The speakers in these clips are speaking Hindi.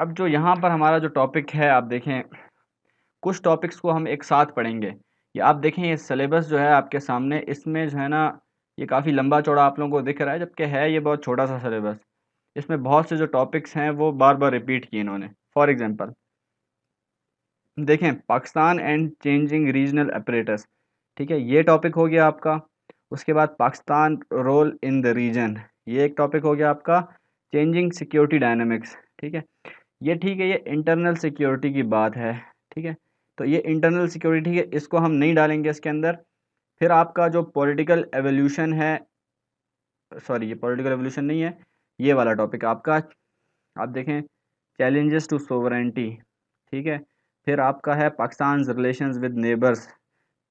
अब जो यहाँ पर हमारा जो टॉपिक है, आप देखें कुछ टॉपिक्स को हम एक साथ पढ़ेंगे। ये आप देखें, ये सिलेबस जो है आपके सामने, इसमें जो है ना ये काफ़ी लंबा चौड़ा आप लोगों को दिख रहा है, जबकि है ये बहुत छोटा सा सिलेबस। इसमें बहुत से जो टॉपिक्स हैं वो बार बार रिपीट किए इन्होंने। फॉर एग्जांपल देखें, Pakistan and changing regional apparatus, ठीक है, ये टॉपिक हो गया आपका। उसके बाद Pakistan role in the region, ये एक टॉपिक हो गया आपका। चेंजिंग सिक्योरिटी डायनामिक्स, ठीक है, ये ठीक है, ये इंटरनल सिक्योरिटी की बात है, ठीक है। तो ये इंटरनल सिक्योरिटी है, इसको हम नहीं डालेंगे इसके अंदर। फिर आपका जो पॉलिटिकल एवोल्यूशन है, सॉरी ये पॉलिटिकल एवोल्यूशन नहीं है, ये वाला टॉपिक आपका, आप देखें, चैलेंजेस टू सोवरेंटी, ठीक है। फिर आपका है पाकिस्तान रिलेशंस विद नेबर्स,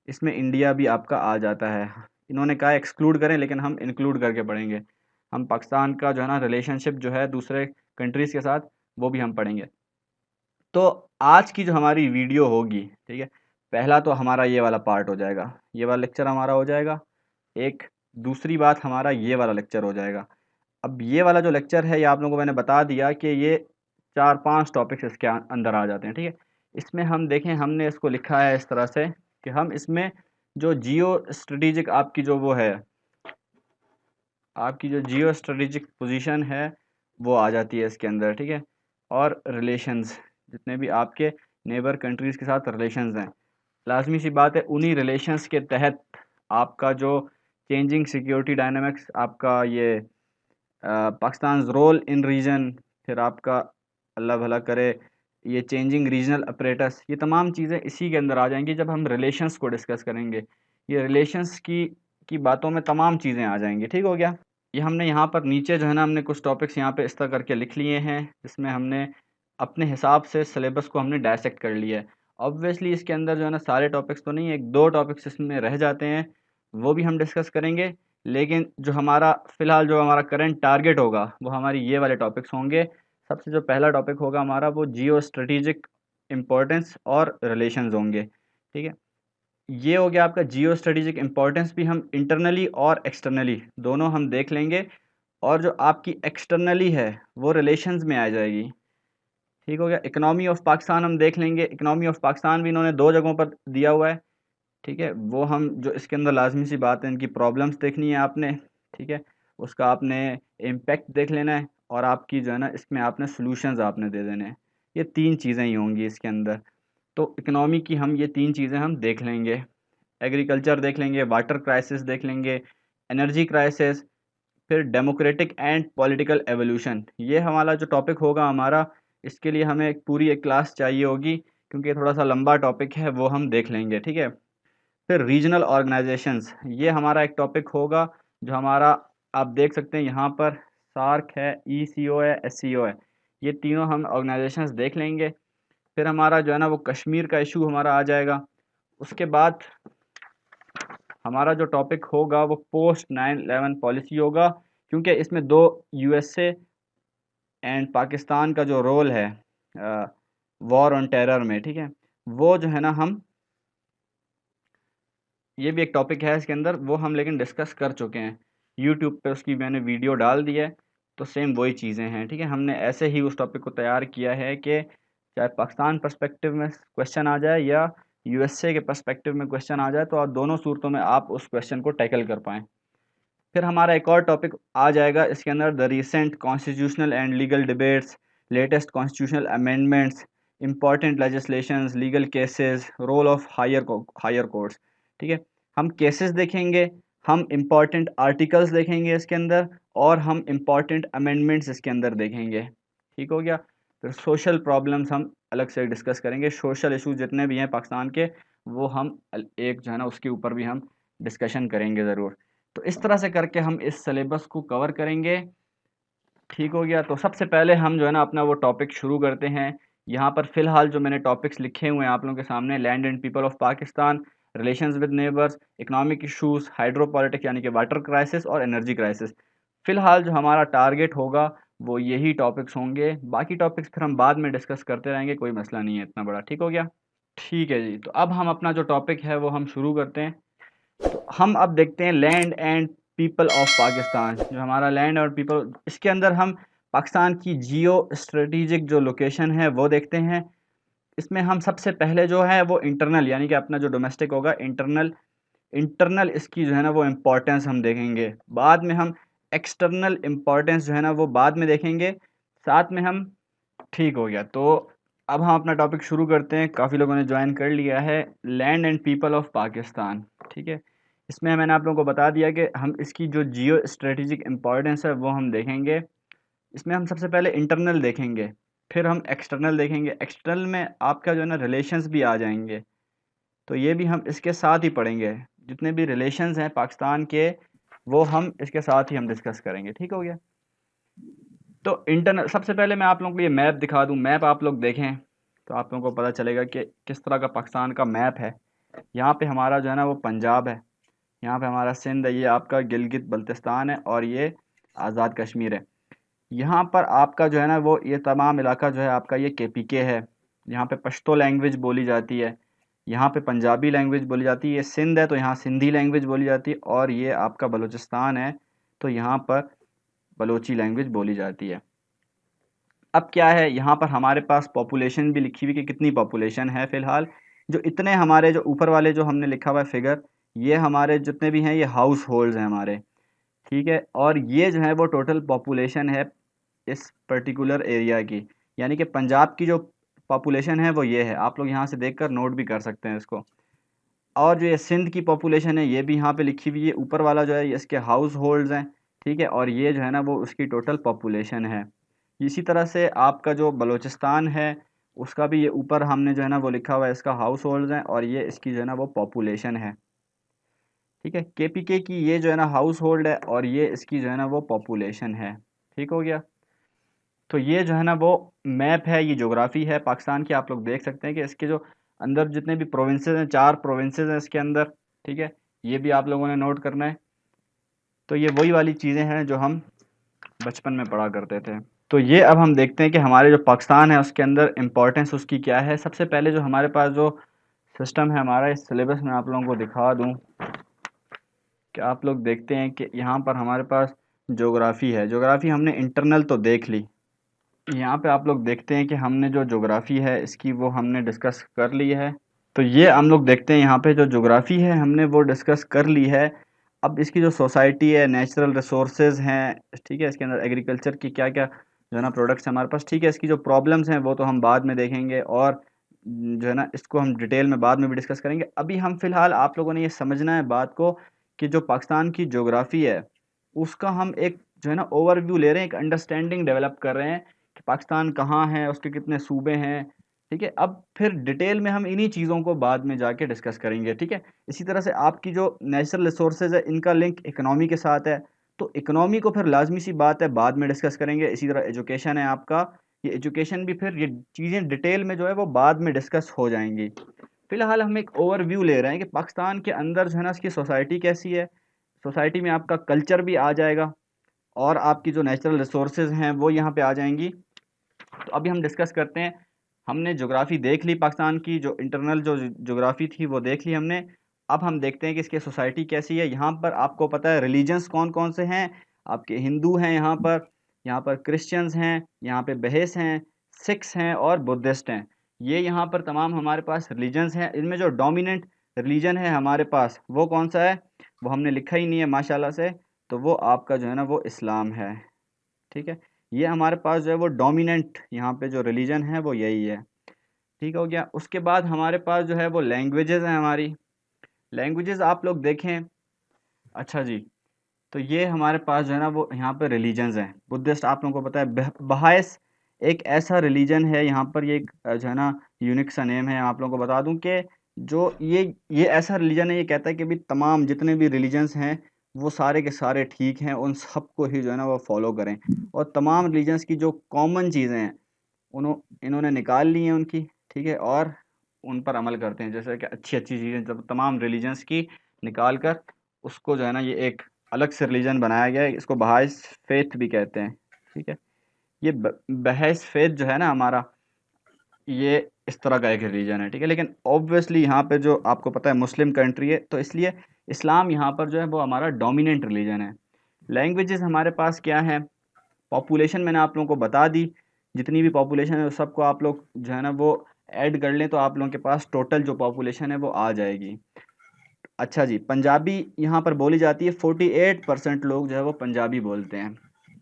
इसमें इंडिया भी आपका आ जाता है। इन्होंने कहा एक्सक्लूड करें, लेकिन हम इंक्लूड करके पढ़ेंगे। हम पाकिस्तान का जो है ना रिलेशनशिप जो है दूसरे कंट्रीज़ के साथ, वो भी हम पढ़ेंगे। तो आज की जो हमारी वीडियो होगी, ठीक है, पहला तो हमारा ये वाला पार्ट हो जाएगा, ये वाला लेक्चर हमारा हो जाएगा एक। दूसरी बात, हमारा ये वाला लेक्चर हो जाएगा। अब ये वाला जो लेक्चर है, ये आप लोगों को मैंने बता दिया कि ये 4-5 टॉपिक्स इसके अंदर आ जाते हैं, ठीक है। इसमें हम देखें, हमने इसको लिखा है इस तरह से कि हम इसमें जो जियो स्ट्रेटेजिक आपकी जो वो है, आपकी जो जियो स्ट्रेटेजिक पोजीशन है, वो आ जाती है इसके अंदर, ठीक है। और रिलेशंस, जितने भी आपके नेबर कंट्रीज़ के साथ रिलेशंस हैं, लाजमी सी बात है उन्हीं रिलेशंस के तहत आपका जो चेंजिंग सिक्योरिटी डायनामिक्स, आपका ये पाकिस्तान रोल इन रीजन, फिर आपका अल्लाह भला करे ये चेंजिंग रीजनल अपरेटस, ये तमाम चीज़ें इसी के अंदर आ जाएंगी जब हम रिलेशंस को डिस्कस करेंगे। ये रिलेशंस की बातों में तमाम चीज़ें आ जाएंगी, ठीक हो गया। ये हमने यहाँ पर नीचे जो है ना, हमने कुछ टॉपिक्स यहाँ पे इस तरह करके लिख लिए हैं, जिसमें हमने अपने हिसाब से सिलेबस को हमने डायसेक्ट कर लिया है। ऑब्वियसली इसके अंदर जो है ना सारे टॉपिक्स तो नहीं, एक दो टॉपिक्स इसमें रह जाते हैं, वो भी हम डिस्कस करेंगे। लेकिन जो हमारा फ़िलहाल जो हमारा करंट टारगेट होगा, वो हमारी ये वाले टॉपिक्स होंगे। सबसे जो पहला टॉपिक होगा हमारा, वो जियो स्ट्रेटेजिक इम्पोर्टेंस और रिलेशंस होंगे, ठीक है। ये हो गया आपका जियो स्ट्रेटेजिक इम्पोर्टेंस, भी हम इंटरनली और एक्सटर्नली दोनों हम देख लेंगे। और जो आपकी एक्सटर्नली है, वो रिलेशंस में आ जाएगी, ठीक हो गया। इकोनॉमी ऑफ पाकिस्तान हम देख लेंगे, इकोनॉमी ऑफ पाकिस्तान भी इन्होंने 2 जगहों पर दिया हुआ है, ठीक है। वो हम जो इसके अंदर लाज़मी सी बात है, इनकी प्रॉब्लम्स देखनी है आपने, ठीक है। उसका आपने इम्पैक्ट देख लेना है, और आपकी जो है ना इसमें आपने सॉल्यूशंस आपने दे देने हैं। ये 3 चीज़ें ही होंगी इसके अंदर। तो इकोनॉमी की हम ये 3 चीज़ें हम देख लेंगे। एग्रीकल्चर देख लेंगे, वाटर क्राइसिस देख लेंगे, एनर्जी क्राइसिस, फिर डेमोक्रेटिक एंड पॉलिटिकल एवोल्यूशन, ये हमारा जो टॉपिक होगा हमारा, इसके लिए हमें एक पूरी एक क्लास चाहिए होगी, क्योंकि ये थोड़ा सा लंबा टॉपिक है, वो हम देख लेंगे, ठीक है। फिर रीजनल ऑर्गेनाइजेशंस, ये हमारा एक टॉपिक होगा, जो हमारा आप देख सकते हैं यहाँ पर सार्क है, ECO है, SCO है, ये तीनों हम ऑर्गेनाइजेशंस देख लेंगे। फिर हमारा जो है ना वो कश्मीर का इशू हमारा आ जाएगा। उसके बाद हमारा जो टॉपिक होगा वो पोस्ट 9/11 पॉलिसी होगा, क्योंकि इसमें 2 USA एंड पाकिस्तान का जो रोल है वॉर ऑन टेरर में, ठीक है, वो जो है ना हम, ये भी एक टॉपिक है इसके अंदर, वो हम लेकिन डिस्कस कर चुके हैं, यूट्यूब पे उसकी मैंने वीडियो डाल दी है। तो सेम वही चीज़ें हैं, ठीक है। हमने ऐसे ही उस टॉपिक को तैयार किया है कि चाहे पाकिस्तान पर्सपेक्टिव में क्वेश्चन आ जाए या USA के पर्सपेक्टिव में क्वेश्चन आ जाए, तो आप दोनों सूरतों में आप उस क्वेश्चन को टैकल कर पाएँ। फिर हमारा एक और टॉपिक आ जाएगा इसके अंदर, the recent constitutional and legal debates, latest constitutional amendments, important legislations, legal cases, role of higher courts, ठीक है। हम केसेस देखेंगे, हम इंपॉर्टेंट आर्टिकल्स देखेंगे इसके अंदर, और हम इंपॉर्टेंट अमेंडमेंट्स इसके अंदर देखेंगे, ठीक हो गया। फिर सोशल प्रॉब्लम्स हम अलग से डिस्कस करेंगे, सोशल इशूज़ जितने भी हैं पाकिस्तान के, वो हम एक जो है ना उसके ऊपर भी हम डिस्कशन करेंगे ज़रूर। तो इस तरह से करके हम इस सिलेबस को कवर करेंगे, ठीक हो गया। तो सबसे पहले हम जो है ना अपना वो टॉपिक शुरू करते हैं। यहाँ पर फ़िलहाल जो मैंने टॉपिक्स लिखे हुए हैं आप लोगों के सामने, land and people of Pakistan, relations with neighbours, economic issues, hydropolitics यानी कि वाटर क्राइसिस, और एनर्जी क्राइसिस। फ़िलहाल जो हमारा टारगेट होगा वो यही टॉपिक्स होंगे, बाकी टॉपिक्स फिर हम बाद में डिस्कस करते रहेंगे, कोई मसला नहीं है इतना बड़ा, ठीक हो गया। ठीक है जी, तो अब हम अपना जो टॉपिक है वो हम शुरू करते हैं। तो हम अब देखते हैं land and people of Pakistan, जो हमारा लैंड और पीपल, इसके अंदर हम पाकिस्तान की जियो स्ट्रेटेजिक जो लोकेशन है वो देखते हैं। इसमें हम सबसे पहले जो है वो इंटरनल यानी कि अपना जो डोमेस्टिक होगा इंटरनल इंटरनल इसकी जो है ना वो इम्पोर्टेंस हम देखेंगे। बाद में हम एक्सटर्नल इम्पोर्टेंस जो है ना वो बाद में देखेंगे। साथ में हम ठीक हो गया। तो अब हम अपना टॉपिक शुरू करते हैं। काफ़ी लोगों ने ज्वाइन कर लिया है। Land and people of Pakistan, ठीक है। इसमें मैंने आप लोगों को बता दिया कि हम इसकी जो जियो स्ट्रेटेजिक इम्पोर्टेंस है वो हम देखेंगे। इसमें हम सबसे पहले इंटरनल देखेंगे, फिर हम एक्सटर्नल देखेंगे। एक्सटर्नल में आपका जो है ना रिलेशंस भी आ जाएंगे, तो ये भी हम इसके साथ ही पढ़ेंगे। जितने भी रिलेशंस हैं पाकिस्तान के वो हम इसके साथ ही हम डिस्कस करेंगे। ठीक हो गया। तो इंटरनल सबसे पहले मैं आप लोगों को ये मैप दिखा दूं। मैप आप लोग देखें तो आप लोगों को पता चलेगा कि किस तरह का पाकिस्तान का मैप है। यहाँ पे हमारा जो है ना वो पंजाब है, यहाँ पे हमारा सिंध है, ये आपका गिलगित बल्तिस्तान है और ये आज़ाद कश्मीर है। यहाँ पर आपका जो है ना वो ये तमाम इलाका जो है आपका ये KPK है। यहाँ पे पश्तो लैंग्वेज बोली जाती है, यहाँ पे पंजाबी लैंग्वेज बोली जाती है। ये सिंध है तो यहाँ सिंधी लैंग्वेज बोली जाती है, और ये आपका बलूचिस्तान है तो यहाँ पर बलोची लैंग्वेज बोली जाती है। अब क्या है, यहाँ पर हमारे पास पॉपुलेशन भी लिखी हुई कि कितनी पॉपुलेशन है फ़िलहाल। जो इतने हमारे जो ऊपर वाले जो हमने लिखा हुआ है फिगर, ये हमारे जितने भी हैं ये हाउस होल्ड्स हैं हमारे, ठीक है। और ये जो है वो टोटल पॉपुलेशन है इस पर्टिकुलर एरिया की, यानी कि पंजाब की जो पॉपुलेशन है वो ये है। आप लोग यहाँ से देखकर नोट भी कर सकते हैं इसको। और जो ये सिंध की पॉपुलेशन है ये भी यहाँ पे लिखी हुई है। ऊपर वाला जो है ये इसके हाउस होल्ड्स हैं, ठीक है। और ये जो है ना वो उसकी टोटल पॉपुलेशन है। इसी तरह से आपका जो बलूचिस्तान है उसका भी ये ऊपर हमने जो है ना वो लिखा हुआ है, इसका हाउस होल्ड्स हैं और ये इसकी जो है ना वो पॉपुलेशन है, ठीक है। KPK की ये जो है ना हाउस होल्ड है और ये इसकी जो है ना वो पॉपुलेशन है। ठीक हो गया। तो ये जो है ना वो मैप है, ये ज्योग्राफी है पाकिस्तान की। आप लोग देख सकते हैं कि इसके जो अंदर जितने भी प्रोविंसेस हैं, 4 प्रोविंसेस हैं इसके अंदर, ठीक है। ये भी आप लोगों ने नोट करना है। तो ये वही वाली चीज़ें हैं जो हम बचपन में पढ़ा करते थे। तो ये अब हम देखते हैं कि हमारे जो पाकिस्तान है उसके अंदर इम्पोर्टेंस उसकी क्या है। सबसे पहले जो हमारे पास जो सिस्टम है हमारा, इस सिलेबस में आप लोगों को दिखा दूँ कि आप लोग देखते हैं कि यहाँ पर हमारे पास ज्योग्राफ़ी है। ज्योग्राफ़ी हमने इंटरनल तो देख ली। यहाँ पे आप लोग देखते हैं कि हमने जो ज्योग्राफ़ी है इसकी वो हमने डिस्कस कर ली है। तो ये हम लोग देखते हैं यहाँ पे जो ज्योग्राफ़ी है हमने वो डिस्कस कर ली है। अब इसकी जो सोसाइटी है, नेचुरल रिसोर्सेज हैं, ठीक है, इसके अंदर एग्रीकल्चर की क्या क्या जो है ना प्रोडक्ट्स हैं हमारे पास, ठीक है। इसकी जो प्रॉब्लम्स हैं वो तो हम बाद में देखेंगे और जो है ना इसको हम डिटेल में बाद में भी डिस्कस करेंगे। अभी हम फ़िलहाल आप लोगों ने ये समझना है बात को कि जो पाकिस्तान की ज्योग्राफ़ी है उसका हम एक जो है ना ओवरव्यू ले रहे हैं, एक अंडरस्टैंडिंग डेवलप कर रहे हैं कि पाकिस्तान कहाँ है, उसके कितने सूबे हैं, ठीक है। अब फिर डिटेल में हम इन्हीं चीज़ों को बाद में जाके डिस्कस करेंगे, ठीक है। इसी तरह से आपकी जो नेचुरल रिसोर्सेज है इनका लिंक इकनॉमी के साथ है, तो इकनॉमी को फिर लाजमी सी बात है बाद में डिस्कस करेंगे। इसी तरह एजुकेशन है आपका, ये एजुकेशन भी फिर ये चीज़ें डिटेल में जो है वो बाद में डिस्कस हो जाएंगी। फ़िलहाल हम एक ओवरव्यू ले रहे हैं कि पाकिस्तान के अंदर जो है ना इसकी सोसाइटी कैसी है। सोसाइटी में आपका कल्चर भी आ जाएगा और आपकी जो नेचुरल रिसोर्सेज हैं वो यहाँ पे आ जाएंगी। तो अभी हम डिस्कस करते हैं। हमने ज्योग्राफी देख ली पाकिस्तान की, जो इंटरनल जो ज्योग्राफी थी वो देख ली हमने। अब हम देखते हैं कि इसकी सोसाइटी कैसी है। यहाँ पर आपको पता है रिलीजन्स कौन कौन से हैं। आपके हिंदू हैं यहाँ पर क्रिश्चियंस हैं, यहाँ पे बहेस हैं, सिख्स हैं और बुद्धिस्ट हैं। ये यहाँ पर तमाम हमारे पास रिलीजन्स हैं। इनमें जो डोमिनेंट रिलीजन है हमारे पास वो कौन सा है वो हमने लिखा ही नहीं है माशाल्लाह से। तो वो आपका जो है ना वो इस्लाम है, ठीक है। ये हमारे पास जो है वो डोमिनेंट यहाँ पे जो रिलीजन है वो यही है, ठीक हो गया। उसके बाद हमारे पास जो है वो लैंग्वेजेस हैं हमारी। लैंग्वेजेस आप लोग देखें, अच्छा जी। तो ये हमारे पास जो है ना वो यहाँ पर रिलीजन्स हैं। बुद्धिस्ट आप लोगों को पता है, बहाइस एक ऐसा रिलीजन है यहाँ पर। ये एक जो है ना यूनिक सा नेम है। आप लोगों को बता दूं कि जो ये ऐसा रिलीजन है, ये कहता है कि भी तमाम जितने भी रिलीजन्स हैं वो सारे के सारे ठीक हैं, उन सबको ही जो है ना वो फॉलो करें। और तमाम रिलीजन्स की जो कॉमन चीज़ें हैं इन्होंने निकाल ली हैं उनकी, ठीक है, और उन पर अमल करते हैं। जैसे कि अच्छी अच्छी चीज़ें जब तमाम रिलीजन्स की निकाल कर उसको जो है ना ये एक अलग से रिलीजन बनाया गया है। इसको बहाइस फेथ भी कहते हैं, ठीक है। ये बहाइस फेथ जो है ना हमारा, ये इस तरह का एक रिलीजन है, ठीक है। लेकिन ऑब्वियसली यहाँ पे जो आपको पता है मुस्लिम कंट्री है तो इसलिए इस्लाम यहाँ पर जो है वो हमारा डोमिनेंट रिलीजन है। लैंग्वेजेस हमारे पास क्या है, पॉपुलेशन मैंने आप लोगों को बता दी, जितनी भी पॉपुलेशन है सबको आप लोग जो है ना वो ऐड कर लें तो आप लोगों के पास टोटल जो पॉपुलेशन है वो आ जाएगी। अच्छा जी, पंजाबी यहाँ पर बोली जाती है, 48% लोग जो है वो पंजाबी बोलते हैं।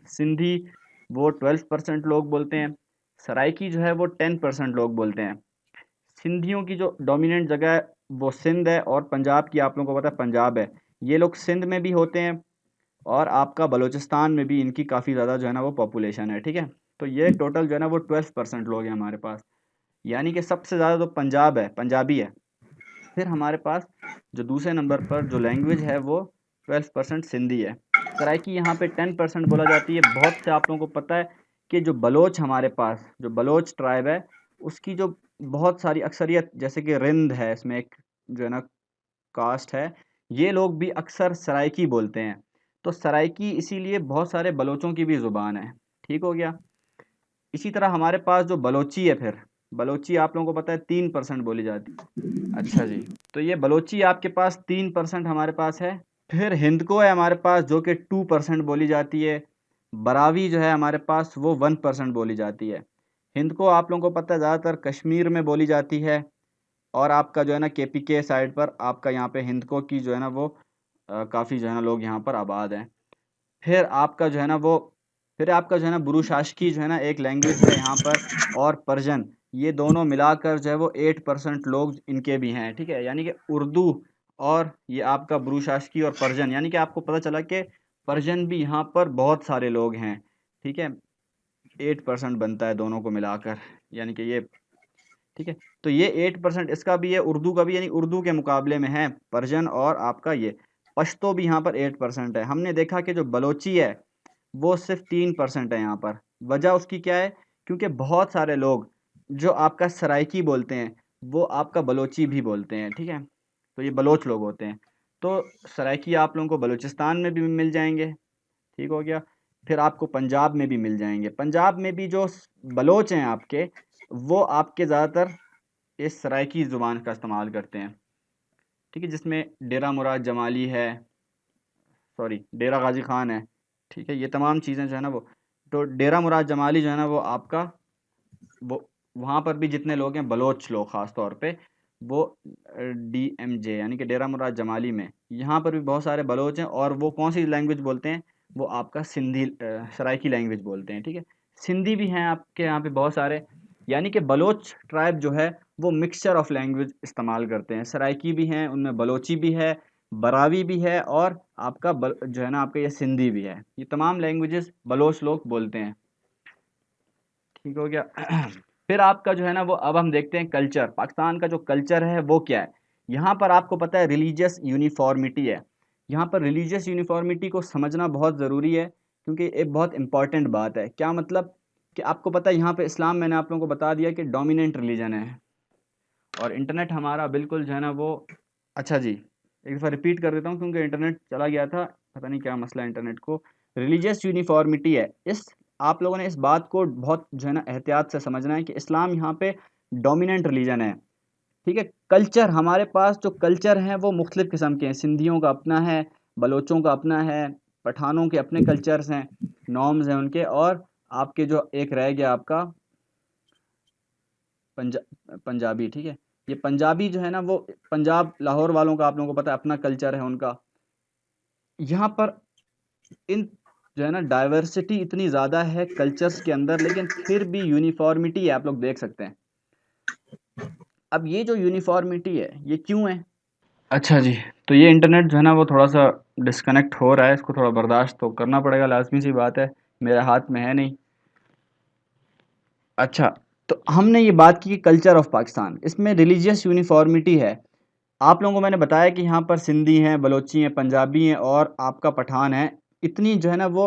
सिंधी वो 12% लोग बोलते हैं। सराइकी जो है वो 10% लोग बोलते हैं। सिंधियों की जो डोमिनेंट जगह है वो सिंध है, और पंजाब की आप लोगों को पता है पंजाब है। ये लोग सिंध में भी होते हैं, और आपका बलूचिस्तान में भी इनकी काफ़ी ज़्यादा जो है ना वो पॉपुलेशन है, ठीक है। तो ये टोटल जो है ना वो 12% लोग हैं हमारे पास, यानी कि सबसे ज़्यादा तो पंजाब है, पंजाबी है। फिर हमारे पास जो दूसरे नंबर पर जो लैंग्वेज है वो 12% सिंधी है। सराइकी यहाँ पे 10% बोला जाती है। बहुत से आप लोगों को पता है कि जो बलोच हमारे पास जो बलोच ट्राइब है उसकी जो बहुत सारी अक्सरियत, जैसे कि रिंद है, इसमें एक जो है ना कास्ट है, ये लोग भी अक्सर सराइकी बोलते हैं। तो सराइकी इसीलिए बहुत सारे बलोचों की भी ज़ुबान है, ठीक हो गया। इसी तरह हमारे पास जो बलोची है, फिर बलोची आप लोगों को पता है 3% बोली जाती है। अच्छा जी, तो ये बलोची आपके पास 3% हमारे पास है। फिर हिंदको है हमारे पास जो कि 2% बोली जाती है। बरावी जो है हमारे पास वो 1% बोली जाती है। हिंदको आप लोगों को पता है ज़्यादातर कश्मीर में बोली जाती है, और आपका जो है ना केपीके साइड पर आपका यहाँ पे हिंदको की जो है ना वो काफ़ी जो है ना लोग यहाँ पर आबाद हैं। फिर आपका जो है ना वो फिर आपका जो है ना बुरुशाशकी जो है ना एक लैंग्वेज है यहाँ पर, और पर्शियन, ये दोनों मिलाकर जो है वो 8% लोग इनके भी हैं, ठीक है। यानी कि उर्दू और ये आपका बुरुशाशकी और पर्शियन, यानी कि आपको पता चला कि पर्शियन भी यहाँ पर बहुत सारे लोग हैं, ठीक है। 8% बनता है दोनों को मिलाकर, यानी कि ये, ठीक है। तो ये 8% इसका भी है, उर्दू का भी, यानी उर्दू के मुकाबले में है पर्शियन, और आपका ये पश्तो भी यहाँ पर 8% है। हमने देखा कि जो बलोची है वो सिर्फ 3% है यहाँ पर। वजह उसकी क्या है? क्योंकि बहुत सारे लोग जो आपका सराइकी बोलते हैं वो आपका बलोची भी बोलते हैं, ठीक है। तो ये बलोच लोग होते हैं। तो सराइकी आप लोगों को बलूचिस्तान में भी मिल जाएंगे, ठीक हो गया। फिर आपको पंजाब में भी मिल जाएंगे। पंजाब में भी जो बलोच हैं आपके, वो आपके ज़्यादातर इस सराइकी ज़ुबान का इस्तेमाल करते हैं, ठीक है। जिसमें डेरा मुराद जमाली है, सॉरी डेरा गाजी खान है, ठीक है। ये तमाम चीज़ें जो है ना वो, तो डेरा मुराद जमाली जो है ना वो आपका, वो वहाँ पर भी जितने लोग हैं बलोच लोग ख़ास तौर पे, वो DMJ यानी कि डेरा मुराद जमाली में यहाँ पर भी बहुत सारे बलोच हैं, और वो कौन सी लैंग्वेज बोलते हैं? वो आपका सिंधी सराइकी लैंग्वेज बोलते हैं, ठीक है। सिंधी भी हैं आपके यहाँ पे बहुत सारे, यानी कि बलोच ट्राइब जो है वो मिक्सचर ऑफ लैंग्वेज इस्तेमाल करते हैं। सराइकी भी हैं, उनमें बलोची भी है, बरावी भी है, और आपका जो है ना आपका ये सिंधी भी है। ये तमाम लैंग्वेजेस बलोच लोग बोलते हैं, ठीक हो गया। फिर आपका जो है ना वो, अब हम देखते हैं कल्चर, पाकिस्तान का जो कल्चर है वो क्या है। यहाँ पर आपको पता है रिलीजियस यूनिफॉर्मिटी है। यहाँ पर रिलीजियस यूनिफॉर्मिटी को समझना बहुत ज़रूरी है, क्योंकि एक बहुत इंपॉर्टेंट बात है। क्या मतलब कि आपको पता है यहाँ पे इस्लाम, मैंने आप लोगों को बता दिया कि डोमिनेंट रिलीजन है, और इंटरनेट हमारा बिल्कुल जो है ना वो, अच्छा जी एक दफ़ा रिपीट कर देता हूँ क्योंकि इंटरनेट चला गया था, पता नहीं क्या मसला है इंटरनेट को। रिलीजियस यूनिफॉर्मिटी है, इस आप लोगों ने इस बात को बहुत जो है ना एहतियात से समझना है कि इस्लाम यहाँ पे डोमिनेंट रिलीजन है, ठीक है। कल्चर, हमारे पास जो कल्चर हैं वो मुख्तलिफ़ किस्म के हैं। सिंधियों का अपना है, बलोचों का अपना है, पठानों के अपने कल्चर्स हैं, नॉर्म्स हैं उनके, और आपके जो एक रह गया आपका पंजाबी, ठीक है। ये पंजाबी जो है ना वो, पंजाब लाहौर वालों का आप लोगों को पता है अपना कल्चर है उनका। यहाँ पर इन जो है ना डाइवर्सिटी इतनी ज़्यादा है कल्चर्स के अंदर, लेकिन फिर भी यूनिफॉर्मिटी है, आप लोग देख सकते हैं। अब ये जो यूनिफॉर्मिटी है ये क्यों है? अच्छा जी, तो ये इंटरनेट जो है ना वो थोड़ा सा डिस्कनेक्ट हो रहा है, इसको थोड़ा बर्दाश्त तो करना पड़ेगा, लाजमी सी बात है, मेरे हाथ में है नहीं। अच्छा, तो हमने ये बात की कि कल्चर ऑफ पाकिस्तान, इसमें रिलीजियस यूनिफॉर्मिटी है। आप लोगों को मैंने बताया कि यहाँ पर सिंधी हैं, बलोची हैं, पंजाबी हैं, और आपका पठान है। इतनी जो है ना वो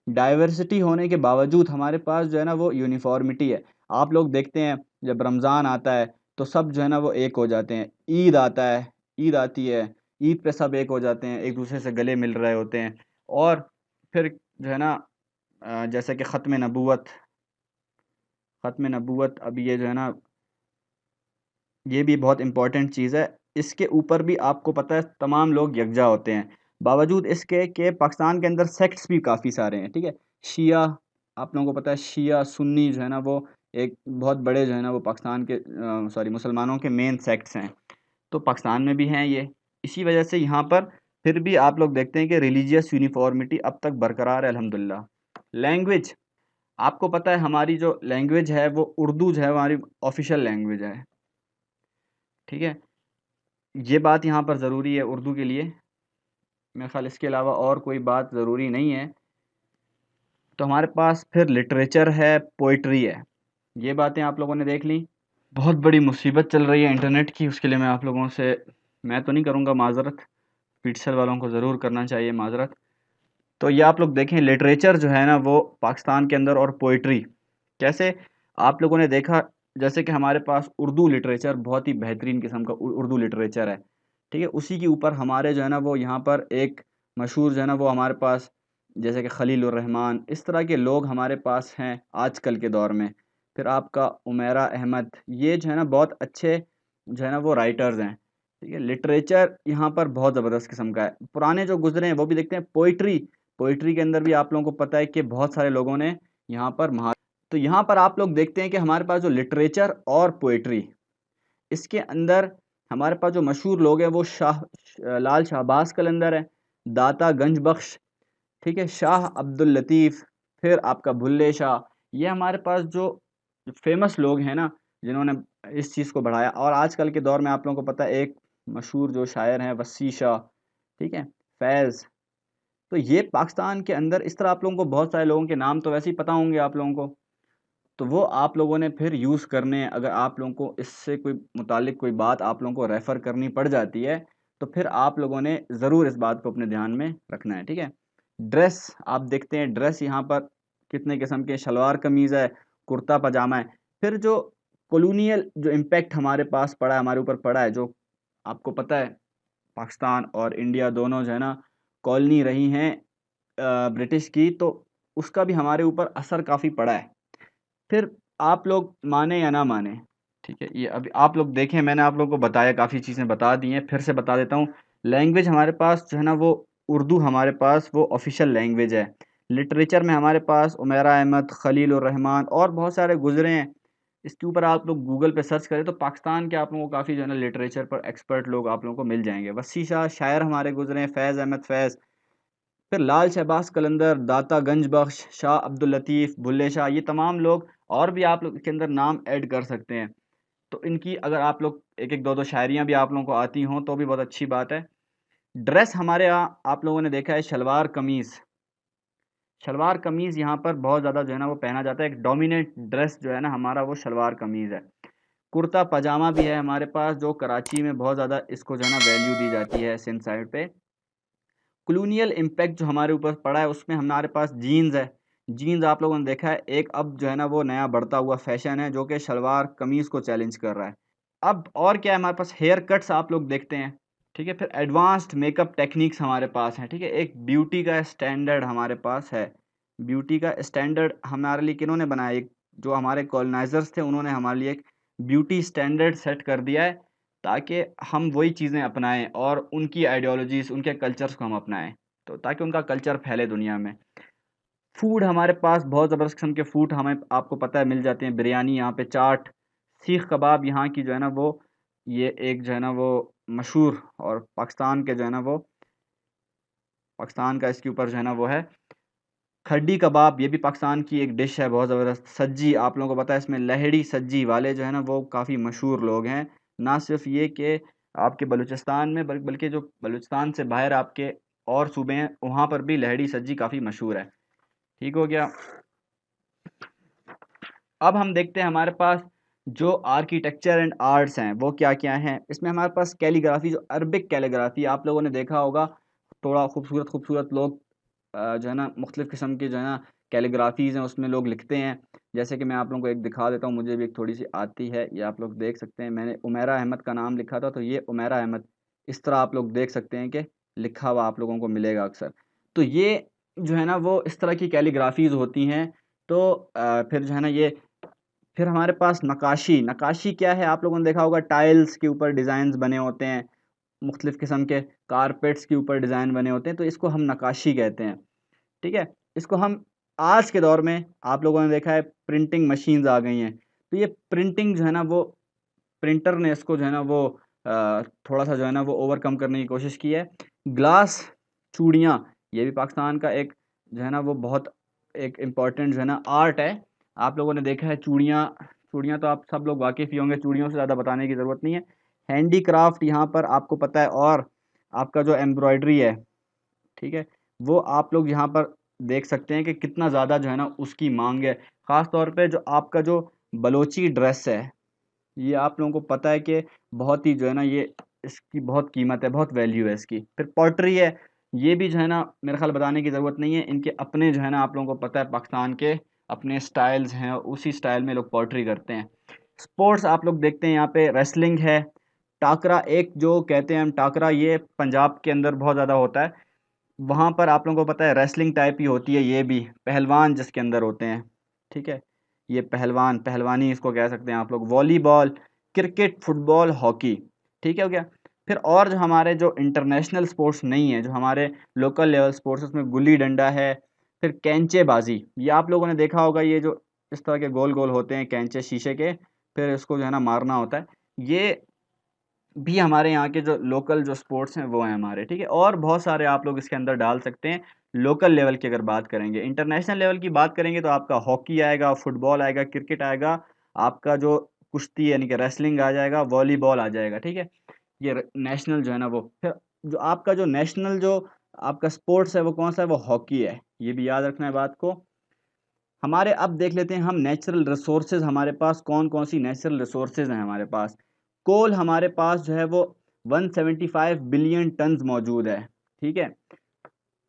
डाइवर्सिटी होने के बावजूद हमारे पास जो है ना वो यूनिफॉर्मिटी है। आप लोग देखते हैं जब रमज़ान आता है तो सब जो है ना वो एक हो जाते हैं। ईद आता है, ईद आती है, ईद पे सब एक हो जाते हैं, एक दूसरे से गले मिल रहे होते हैं। और फिर जो है ना जैसे कि ख़त्म नबूवत, अभी ये जो है ना ये भी बहुत इम्पोर्टेंट चीज़ है। इसके ऊपर भी आपको पता है तमाम लोग यकजा होते हैं। बावजूद इसके कि पाकिस्तान के अंदर सेक्ट्स भी काफ़ी सारे हैं, ठीक है। शिया, आप लोगों को पता है शिया सुन्नी जो है ना वो एक बहुत बड़े जो है ना वो पाकिस्तान के मुसलमानों के मेन सेक्ट्स हैं। तो पाकिस्तान में भी हैं ये। इसी वजह से यहाँ पर फिर भी आप लोग देखते हैं कि रिलीजियस यूनिफॉर्मिटी अब तक बरकरार है अल्हम्दुलिल्लाह। लैंग्वेज, आपको पता है हमारी जो लैंग्वेज है वो उर्दू जो है हमारी ऑफिशियल लैंग्वेज है, ठीक है। ये बात यहाँ पर ज़रूरी है उर्दू के लिए, मेरे ख्याल इसके अलावा और कोई बात ज़रूरी नहीं है। तो हमारे पास फिर लिटरेचर है, पोइट्री है, ये बातें आप लोगों ने देख ली। बहुत बड़ी मुसीबत चल रही है इंटरनेट की, उसके लिए मैं आप लोगों से, मैं तो नहीं करूँगा माज़रत, पिक्सल वालों को ज़रूर करना चाहिए माज़रत। तो ये आप लोग देखें लिटरेचर जो है ना वो पाकिस्तान के अंदर और पोइट्री कैसे आप लोगों ने देखा, जैसे कि हमारे पास उर्दू लिटरेचर बहुत ही बेहतरीन किस्म का उर्दू लिटरेचर है, ठीक है। उसी के ऊपर हमारे जो है ना वो यहाँ पर एक मशहूर जो है ना वो हमारे पास जैसे कि खलीलुर रहमान, इस तरह के लोग हमारे पास हैं आजकल के दौर में। फिर आपका उमेरा अहमद, ये जो है ना बहुत अच्छे जो है ना वो राइटर्स हैं, ठीक है। लिटरेचर यहाँ पर बहुत ज़बरदस्त किस्म का है। पुराने जो गुजरे हैं वो भी देखते हैं। पोइट्री, पोइट्री के अंदर भी आप लोगों को पता है कि बहुत सारे लोगों ने यहाँ पर महा, तो यहाँ पर आप लोग देखते हैं कि हमारे पास जो लिटरेचर और पोइट्री, इसके अंदर हमारे पास जो मशहूर लोग हैं वो लाल शाहबाज कलंदर है, दाता गंज बख्श, ठीक है, शाह अब्दुल लतीफ़, फिर आपका बुल्ले शाह। ये हमारे पास जो फेमस लोग हैं ना जिन्होंने इस चीज़ को बढ़ाया। और आजकल के दौर में आप लोगों को पता है एक मशहूर जो शायर हैं वसी शाह, ठीक है, फैज़। तो ये पाकिस्तान के अंदर इस तरह आप लोगों को बहुत सारे लोगों के नाम तो वैसे ही पता होंगे आप लोगों को, तो वो आप लोगों ने फिर यूज़ करने हैं। अगर आप लोगों को इससे कोई मुतालिक कोई बात आप लोगों को रेफ़र करनी पड़ जाती है, तो फिर आप लोगों ने ज़रूर इस बात को अपने ध्यान में रखना है, ठीक है। ड्रेस, आप देखते हैं ड्रेस यहाँ पर कितने किस्म के, शलवार कमीज़ है, कुर्ता पजामा है। फिर जो कॉलोनियल जो इम्पैक्ट हमारे पास पड़ा है, हमारे ऊपर पड़ा है, जो आपको पता है पाकिस्तान और इंडिया दोनों जो है ना कॉलोनी रही हैं ब्रिटिश की, तो उसका भी हमारे ऊपर असर काफ़ी पड़ा है। फिर आप लोग माने या ना माने, ठीक है, ये अभी आप लोग देखें, मैंने आप लोगों को बताया, काफ़ी चीज़ें बता दी हैं, फिर से बता देता हूँ। लैंग्वेज हमारे पास जो है ना वो उर्दू हमारे पास वो ऑफिशियल लैंग्वेज है। लिटरेचर में हमारे पास उमेरा अहमद, खलील उर रहमान और बहुत सारे गुजरे हैं। इसके ऊपर आप लोग गूगल पे सर्च करें तो पाकिस्तान के आप लोगों को काफ़ी जो है ना लिटरेचर पर एक्सपर्ट लोग आप लोगों को मिल जाएंगे। वसी शाह शायर हमारे गुजरे हैं, फैज़ अहमद फैज़, फिर लाल शहबाज कलंदर, दाता गंज बख्श, शाह अब्दुल लतीफ़, बुल्ले शाह, ये तमाम लोग, और भी आप लोग इसके अंदर नाम ऐड कर सकते हैं। तो इनकी अगर आप लोग एक एक दो दो शायरियाँ भी आप लोगों को आती हों तो भी बहुत अच्छी बात है। ड्रेस हमारे यहाँ आप लोगों ने देखा है शलवार कमीज़, शलवार कमीज़ यहाँ पर बहुत ज़्यादा जो है ना वो पहना जाता है। एक डोमिनेंट ड्रेस जो है ना हमारा वो शलवार कमीज़ है। कुर्ता पजामा भी है हमारे पास, जो कराची में बहुत ज़्यादा इसको जो है ना वैल्यू दी जाती है सिंध साइड पे। कॉलोनियल इम्पैक्ट जो हमारे ऊपर पड़ा है उसमें हमारे पास जीन्स है। जीन्स आप लोगों ने देखा है एक अब जो है ना वो नया बढ़ता हुआ फैशन है जो कि शलवार कमीज़ को चैलेंज कर रहा है। अब और क्या है हमारे पास, हेयर कट्स आप लोग देखते हैं, ठीक है। फिर एडवांस्ड मेकअप टेक्निक्स हमारे पास हैं, ठीक है। एक ब्यूटी का स्टैंडर्ड हमारे पास है। ब्यूटी का स्टैंडर्ड हमारे लिए किन्होंने बनाया, एक जो हमारे कॉलोनाइजर्स थे उन्होंने हमारे लिए एक ब्यूटी स्टैंडर्ड सेट कर दिया है, ताकि हम वही चीज़ें अपनाएं और उनकी आइडियोलॉजीज़ उनके कल्चर्स को हम अपनाएं, तो ताकि उनका कल्चर फैले दुनिया में। फूड हमारे पास बहुत ज़बरदस्त किस्म के फूड हमें आपको पता है मिल जाते हैं। बिरयानी यहाँ पे, चाट, सीख कबाब यहाँ की जो है ना वो, ये एक जो है ना वो मशहूर, और पाकिस्तान के जो है ना वो, पाकिस्तान का इसके ऊपर जो है ना वो है खड्डी कबाब, ये भी पाकिस्तान की एक डिश है बहुत ज़बरदस्त। सज्जी, आप लोगों को पता है इसमें लहड़ी सज्जी वाले जो है ना वो काफ़ी मशहूर लोग हैं। ना सिर्फ ये कि आपके बलूचिस्तान में बल्कि जो बलूचिस्तान से बाहर आपके और सूबे हैं वहाँ पर भी लहड़ी सज्जी काफ़ी मशहूर है, ठीक हो गया। अब हम देखते हैं हमारे पास जो आर्किटेक्चर एंड आर्ट्स हैं वो क्या क्या हैं। इसमें हमारे पास कैलीग्राफी, जो अरबिक कैलीग्राफी आप लोगों ने देखा होगा, थोड़ा खूबसूरत खूबसूरत लोग जो है ना मुख्तलिफ़ किस्म की जो है ना कैलीग्राफीज़ हैं उसमें लोग लिखते हैं। जैसे कि मैं आप लोगों को एक दिखा देता हूँ, मुझे भी एक थोड़ी सी आती है, ये आप लोग देख सकते हैं। मैंने उमेरा अहमद का नाम लिखा था, तो ये उमेरा अहमद, इस तरह आप लोग देख सकते हैं कि लिखा हुआ आप लोगों को मिलेगा अक्सर। तो ये जो है ना वो इस तरह की कैलीग्राफीज़ होती हैं। तो फिर जो है ना ये, फिर हमारे पास नक्काशी, नक्काशी क्या है आप लोगों ने देखा होगा, टाइल्स के ऊपर डिज़ाइंस बने होते हैं, मुख्तलिफ़ किस्म के कारपेट्स के ऊपर डिज़ाइन बने होते हैं, तो इसको हम नक्काशी कहते हैं, ठीक है। इसको हम आज के दौर में आप लोगों ने देखा है प्रिंटिंग मशीन्स आ गई हैं, तो ये प्रिंटिंग जो है ना वो प्रिंटर ने इसको जो है ना वो थोड़ा सा जो है ना वो ओवरकम करने की कोशिश की है। ग्लास चूड़ियाँ, ये भी पाकिस्तान का एक जो है ना वो बहुत एक इम्पॉर्टेंट जो है ना आर्ट है। आप लोगों ने देखा है चूड़ियाँ, चूड़ियाँ तो आप सब लोग वाकिफ़ ही होंगे, चूड़ियों से ज़्यादा बताने की ज़रूरत नहीं है। हैंडीक्राफ्ट यहाँ पर आपको पता है, और आपका जो एम्ब्रॉयडरी है, ठीक है, वो आप लोग यहाँ पर देख सकते हैं कि कितना ज़्यादा जो है ना उसकी मांग है। ख़ास तौर पे जो आपका जो बलोची ड्रेस है, ये आप लोगों को पता है कि बहुत ही जो है ना ये इसकी बहुत कीमत है, बहुत वैल्यू है इसकी। फिर पॉटरी है, ये भी जो है ना मेरे ख्याल बताने की ज़रूरत नहीं है, इनके अपने जो है ना आप लोगों को पता है पाकिस्तान के अपने स्टाइल्स हैं, उसी स्टाइल में लोग पॉटरी करते हैं। स्पोर्ट्स आप लोग देखते हैं यहाँ पे रेसलिंग है, टाकरा एक जो कहते हैं हम टाकरा, ये पंजाब के अंदर बहुत ज़्यादा होता है। वहाँ पर आप लोगों को पता है रेसलिंग टाइप ही होती है, ये भी पहलवान जिसके अंदर होते हैं, ठीक है, ये पहलवान पहलवानी इसको कह सकते हैं आप लोग। वॉलीबॉल, क्रिकेट, फुटबॉल, हॉकी, ठीक है हो गया। फिर और जो हमारे जो इंटरनेशनल स्पोर्ट्स नहीं है, जो हमारे लोकल लेवल स्पोर्ट्स, उसमें गुल्ली डंडा है, फिर कैंचेबाजी, ये आप लोगों ने देखा होगा, ये जो इस तरह के गोल गोल होते हैं कैंचे शीशे के, फिर इसको जो है ना मारना होता है, ये भी हमारे यहाँ के जो लोकल जो स्पोर्ट्स हैं वो हैं हमारे, ठीक है। और बहुत सारे आप लोग इसके अंदर डाल सकते हैं। लोकल लेवल की अगर बात करेंगे, इंटरनेशनल लेवल की बात करेंगे तो आपका हॉकी आएगा, फुटबॉल आएगा, क्रिकेट आएगा, आपका जो कुश्ती यानी कि रेसलिंग आ जाएगा, वॉलीबॉल आ जाएगा, ठीक है। ये नेशनल जो है ना वो, फिर जो आपका जो नेशनल जो आपका स्पोर्ट्स है वो कौन सा है, वो हॉकी है, ये भी याद रखना है बात को। हमारे अब देख लेते हैं हम नेचुरल रिसोर्सेज, हमारे पास कौन कौन सी नेचुरल रिसोर्सेज हैं हमारे पास। कोल हमारे पास जो है वो 175 बिलियन टन्स मौजूद है, ठीक है।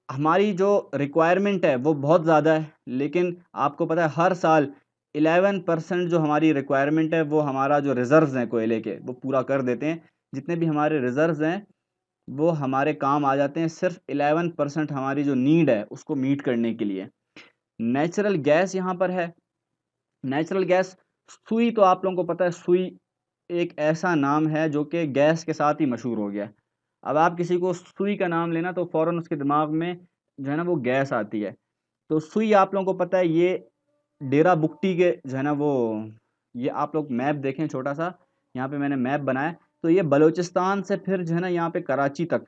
हमारी जो रिक्वायरमेंट है वो बहुत ज़्यादा है, लेकिन आपको पता है हर साल 11% जो हमारी रिक्वायरमेंट है वो हमारा जो रिज़र्व्स हैं कोयले के वो पूरा कर देते हैं। जितने भी हमारे रिज़र्व्स हैं वो हमारे काम आ जाते हैं, सिर्फ 11% हमारी जो नीड है उसको मीट करने के लिए। नेचुरल गैस यहाँ पर है, नेचुरल गैस, सुई तो आप लोगों को पता है, सुई एक ऐसा नाम है जो कि गैस के साथ ही मशहूर हो गया है। अब आप किसी को सुई का नाम लेना तो फ़ौरन उसके दिमाग में जो है ना वो गैस आती है। तो सुई आप लोगों को पता है, ये डेरा बुक्टी के जो है ना वो, ये आप लोग मैप देखें छोटा सा, यहाँ पे मैंने मैप बनाया, तो ये बलूचिस्तान से फिर जो है ना यहाँ पे कराची तक,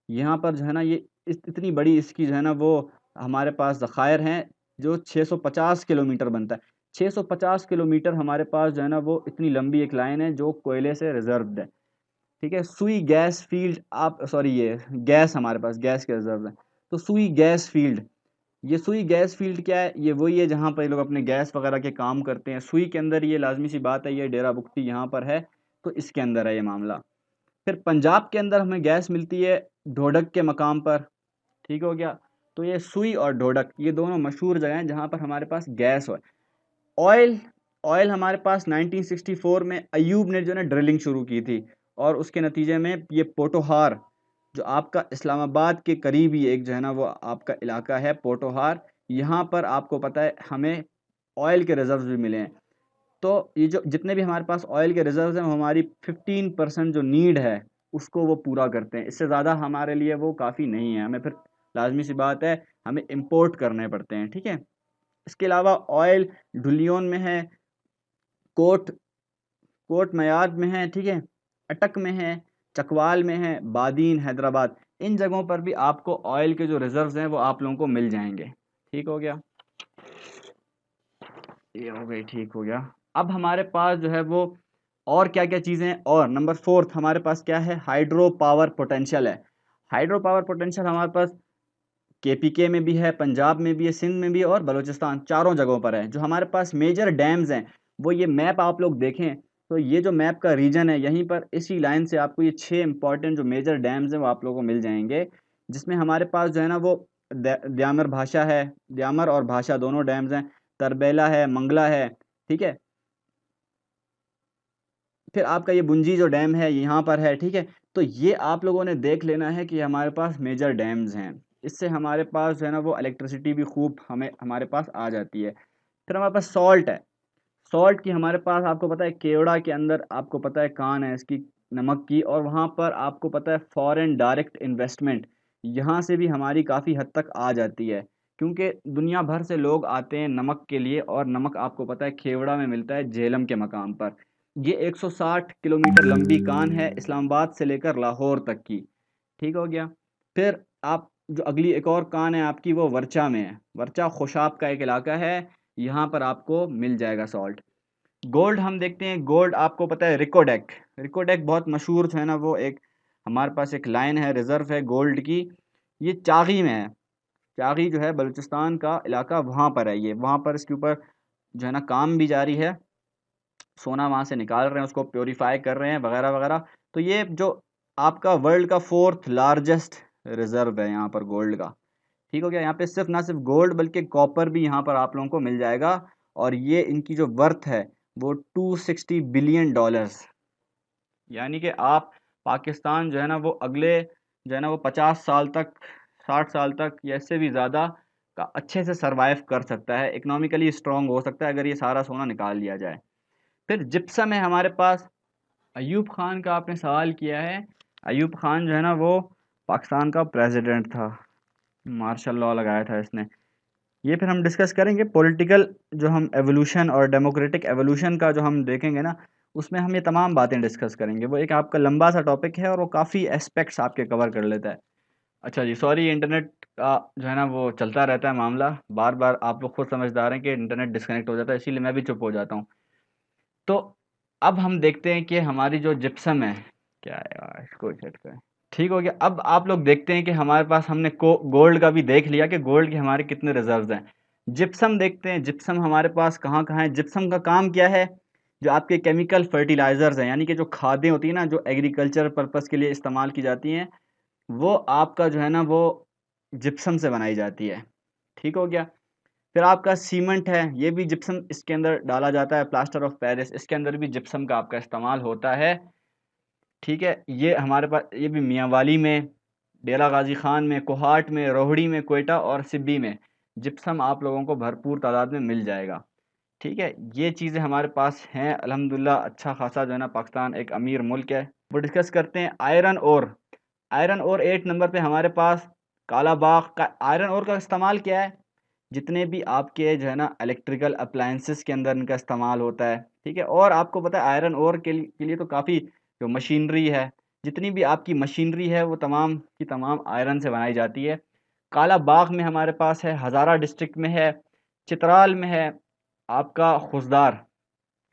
यहाँ पर जो है ना ये इतनी बड़ी इसकी जो है ना वो हमारे पास ज़खायर हैं, जो 650 किलोमीटर बनता है। 650 किलोमीटर हमारे पास जो है ना वो इतनी लंबी एक लाइन है जो कोयले से रिजर्व्ड है, ठीक है। सुई गैस फील्ड, आप सॉरी, ये गैस हमारे पास गैस के रिजर्व है, तो सुई गैस फील्ड, ये सुई गैस फील्ड क्या है, ये वही है जहाँ पर ये लोग अपने गैस वगैरह के काम करते हैं। सुई के अंदर ये लाजमी सी बात है, ये डेरा बुक्ती यहाँ पर है, तो इसके अंदर है ये मामला। फिर पंजाब के अंदर हमें गैस मिलती है ढोडक के मकाम पर, ठीक हो गया। तो ये सुई और ढोडक ये दोनों मशहूर जगह हैं जहाँ पर हमारे पास गैस हो। ऑयल, ऑयल हमारे पास 1964 में अयूब ने जो है ना ड्रिलिंग शुरू की थी, और उसके नतीजे में ये पोटोहार, जो आपका इस्लामाबाद के करीब ही एक जो है ना वो आपका इलाका है पोटोहार, यहाँ पर आपको पता है हमें ऑयल के रिजर्व्स भी मिले हैं। तो ये जो जितने भी हमारे पास ऑयल के रिजर्व्स हैं वो हमारी 15% जो नीड है उसको वो पूरा करते हैं। इससे ज़्यादा हमारे लिए वो काफ़ी नहीं है, हमें फिर लाजमी सी बात है हमें इंपोर्ट करने पड़ते हैं, ठीक है। इसके अलावा ऑयल ढुलियोन में है, कोट कोट मयाद में है, ठीक है, अटक में है, चकवाल में है, बादीन, हैदराबाद, इन जगहों पर भी आपको ऑयल के जो रिजर्व्स हैं वो आप लोगों को मिल जाएंगे, ठीक हो गया। ये हो गई, ठीक हो गया। अब हमारे पास जो है वो और क्या क्या चीज़ें हैं, और नंबर फोर्थ हमारे पास क्या है, हाइड्रो पावर पोटेंशियल है। हाइड्रो पावर पोटेंशियल हमारे पास केपीके में भी है, पंजाब में भी है, सिंध में भी है, और बलूचिस्तान, चारों जगहों पर है। जो हमारे पास मेजर डैम्स हैं वो ये मैप आप लोग देखें, तो ये जो मैप का रीजन है यहीं पर इसी लाइन से आपको ये 6 इंपॉर्टेंट जो मेजर डैम्स हैं वो आप लोगों को मिल जाएंगे। जिसमें हमारे पास जो है ना वो द्यामर भाषा है, द्यामर और भाषा दोनों डैम्स हैं, तरबेला है, मंगला है, ठीक है। फिर आपका ये बुंजी जो डैम है यहाँ पर है, ठीक है। तो ये आप लोगों ने देख लेना है कि हमारे पास मेजर डैम्स हैं, इससे हमारे पास जो है ना वो इलेक्ट्रिसिटी भी खूब हमारे पास आ जाती है। फिर हमारे पास सॉल्ट है, सॉल्ट की हमारे पास आपको पता है केवड़ा के अंदर आपको पता है कान है इसकी नमक की, और वहाँ पर आपको पता है फॉरेन डायरेक्ट इन्वेस्टमेंट यहाँ से भी हमारी काफ़ी हद तक आ जाती है। क्योंकि दुनिया भर से लोग आते हैं नमक के लिए, और नमक आपको पता है खेवड़ा में मिलता है झेलम के मकाम पर। ये 160 किलोमीटर लंबी कान है इस्लामाबाद से लेकर लाहौर तक की। ठीक हो गया। फिर आप जो अगली एक और कान है आपकी, वो वर्चा में है। वर्चा खुशाब का एक इलाका है, यहाँ पर आपको मिल जाएगा सॉल्ट। गोल्ड हम देखते हैं, गोल्ड आपको पता है रिकोडेक, रिकोडेक बहुत मशहूर जो है ना, वो एक हमारे पास एक लाइन है, रिजर्व है गोल्ड की। ये चागी में है। चागी जो है बलूचिस्तान का इलाका, वहाँ पर है ये। वहाँ पर इसके ऊपर जो है ना काम भी जारी है, सोना वहाँ से निकाल रहे हैं, उसको प्योरीफाई कर रहे हैं वगैरह वगैरह। तो ये जो आपका वर्ल्ड का 4th लार्जेस्ट रिजर्व है यहाँ पर गोल्ड का। ठीक हो गया। यहाँ पे सिर्फ ना सिर्फ गोल्ड बल्कि कॉपर भी यहाँ पर आप लोगों को मिल जाएगा। और ये इनकी जो वर्थ है वो $260 बिलियन। यानी कि आप पाकिस्तान जो है ना वो अगले जो है ना वो 50 साल तक, 60 साल तक या इससे भी ज़्यादा का अच्छे से सरवाइव कर सकता है, इकोनॉमिकली स्ट्रांग हो सकता है अगर ये सारा सोना निकाल लिया जाए। फिर जिप्सम है हमारे पास। अयूब खान का आपने सवाल किया है। अयूब खान जो है ना वो पाकिस्तान का प्रेसिडेंट था, मार्शल लॉ लगाया था इसने। ये फिर हम डिस्कस करेंगे पॉलिटिकल जो हम एवोल्यूशन और डेमोक्रेटिक एवोल्यूशन का जो हम देखेंगे ना, उसमें हम ये तमाम बातें डिस्कस करेंगे। वो एक आपका लंबा सा टॉपिक है और वो काफ़ी एस्पेक्ट्स आपके कवर कर लेता है। अच्छा जी, सॉरी, इंटरनेट का जो है ना वो चलता रहता है मामला, बार बार आप लोग खुद समझदार हैं कि इंटरनेट डिस्कनेक्ट हो जाता है, इसीलिए मैं भी चुप हो जाता हूँ। तो अब हम देखते हैं कि हमारी जो जिप्सम है, क्या है यार, इसको सेट करें। ठीक हो गया। अब आप लोग देखते हैं कि हमारे पास हमने गोल्ड का भी देख लिया कि गोल्ड के हमारे कितने रिजर्व्स हैं। जिप्सम देखते हैं, जिप्सम हमारे पास कहाँ कहाँ है। जिप्सम का काम क्या है? जो आपके केमिकल फर्टिलाइजर्स हैं, यानी कि जो खादें होती हैं ना, जो एग्रीकल्चर पर्पस के लिए इस्तेमाल की जाती हैं, वो आपका जो है ना वो जिप्सम से बनाई जाती है। ठीक हो गया। फिर आपका सीमेंट है, ये भी जिप्सम इसके अंदर डाला जाता है। प्लास्टर ऑफ पेरिस, इसके अंदर भी जिप्सम का आपका इस्तेमाल होता है। ठीक है। ये हमारे पास, ये भी मियांवाली में, डेरा गाजी खान में, कोहाट में, रोहड़ी में, कोयटा और सिब्बी में जिप्सम आप लोगों को भरपूर तादाद में मिल जाएगा। ठीक है। ये चीज़ें हमारे पास हैं अल्हम्दुलिल्लाह। अच्छा खासा जो है ना पाकिस्तान एक अमीर मुल्क है। वो डिस्कस करते हैं iron ore. Iron ore 8 number पे हमारे पास काला बाग का। आयरन ओर का इस्तेमाल क्या है? जितने भी आपके जो है ना इलेक्ट्रिकल अप्लायंसेस के अंदर इनका इस्तेमाल होता है। ठीक है। और आपको पता है आयरन ओर के लिए तो काफ़ी जो मशीनरी है, जितनी भी आपकी मशीनरी है वो तमाम की तमाम आयरन से बनाई जाती है। काला बाग में हमारे पास है, हज़ारा डिस्ट्रिक्ट में है, चित्राल में है आपका खुशदार।